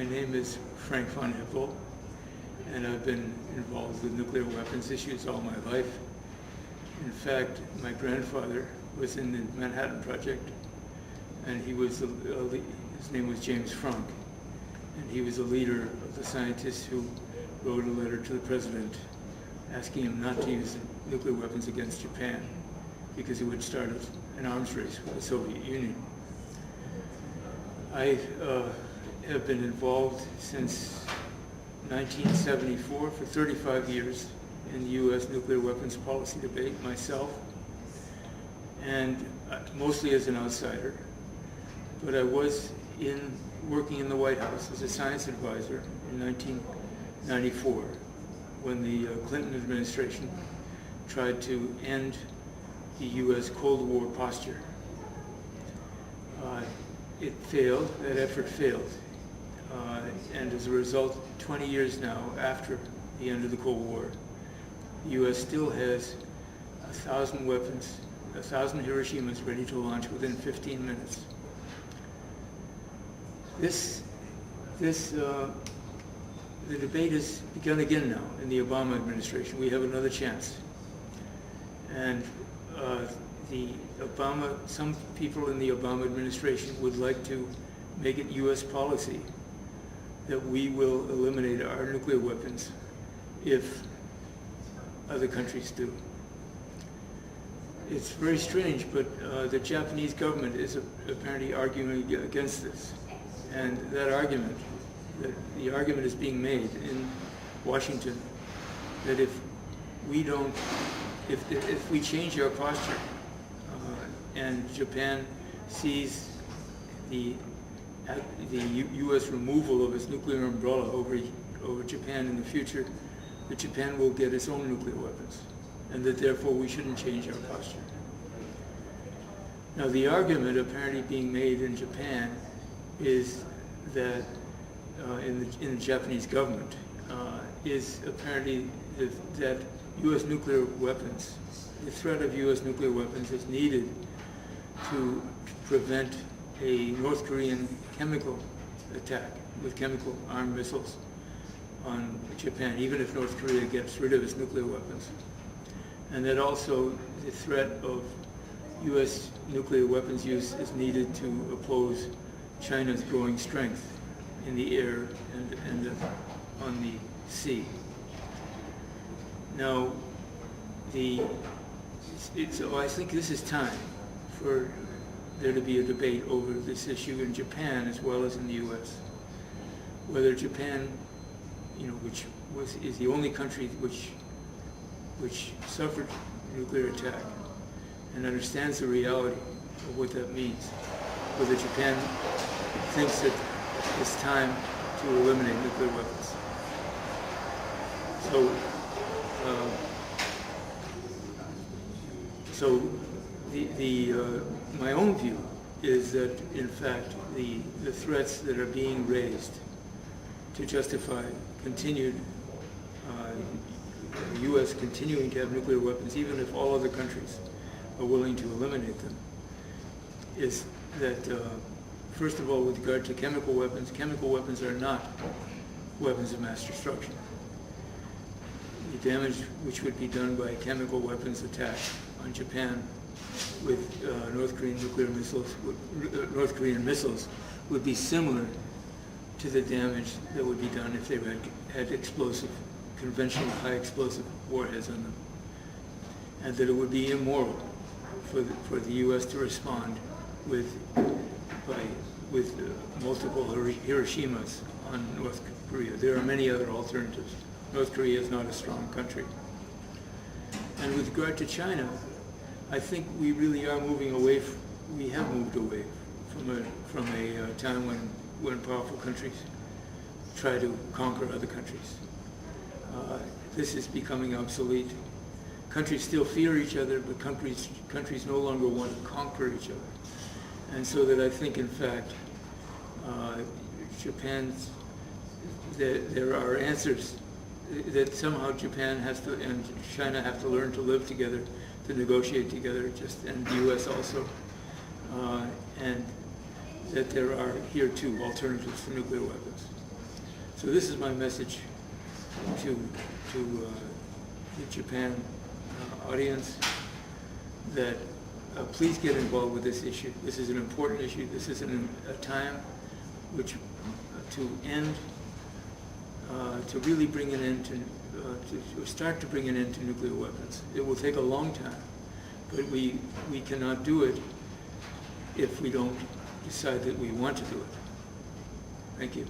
My name is Frank von Hippel, and I've been involved with nuclear weapons issues all my life. In fact, my grandfather was in the Manhattan Project, and he was his name was James Frank, and he was a leader of the scientists who wrote a letter to the president asking him not to use nuclear weapons against Japan because it would start an arms race with the Soviet Union. I have been involved since 1974 for 35 years in the U.S. nuclear weapons policy debate myself, and mostly as an outsider. But I was working in the White House as a science advisor in 1994 when the Clinton administration tried to end the U.S. Cold War posture. It failed, that effort failed. And as a result, 20 years now after the end of the Cold War, the U.S. still has 1,000 weapons, 1,000 Hiroshimas ready to launch within 15 minutes. The debate has begun again now in the Obama administration. We have another chance. And some people in the Obama administration would like to make it U.S. policy that we will eliminate our nuclear weapons if other countries do. It's very strange, but the Japanese government is apparently arguing against this. And the argument is being made in Washington that if we change our posture and Japan sees the U.S. removal of its nuclear umbrella over Japan in the future, that Japan will get its own nuclear weapons, and that therefore we shouldn't change our posture. Now, the argument apparently being made in Japan is that in the Japanese government is apparently that U.S. nuclear weapons, the threat of U.S. nuclear weapons is needed to prevent a North Korean chemical attack with chemical armed missiles on Japan, even if North Korea gets rid of its nuclear weapons. And that also the threat of U.S. nuclear weapons use is needed to oppose China's growing strength in the air and on the sea. Now, so I think this is time for there to be a debate over this issue in Japan as well as in the U.S. Whether Japan, which is the only country which suffered nuclear attack and understands the reality of what that means, whether Japan thinks that it's time to eliminate nuclear weapons. So my own view is that, in fact, the threats that are being raised to justify continued the U.S. continuing to have nuclear weapons, even if all other countries are willing to eliminate them, is that, first of all, with regard to chemical weapons are not weapons of mass destruction. The damage which would be done by a chemical weapons attack on Japan with North Korean missiles would be similar to the damage that would be done if they had conventional high explosive warheads on them, and that it would be immoral for the U.S. to respond with multiple Hiroshimas on North Korea. There are many other alternatives. North Korea is not a strong country. And with regard to China, I think we really are moving away. We have moved away from a time when powerful countries try to conquer other countries. This is becoming obsolete. Countries still fear each other, but countries no longer want to conquer each other. And so that I think, in fact, there are answers that somehow Japan and China have to learn to live together, to negotiate together, and the U.S. also, and that there are here too alternatives to nuclear weapons. So this is my message to the Japan audience, that please get involved with this issue. This is an important issue. This is a time which to end, to really bring an end to start to bring an end to nuclear weapons. It will take a long time, but we cannot do it if we don't decide that we want to do it. Thank you.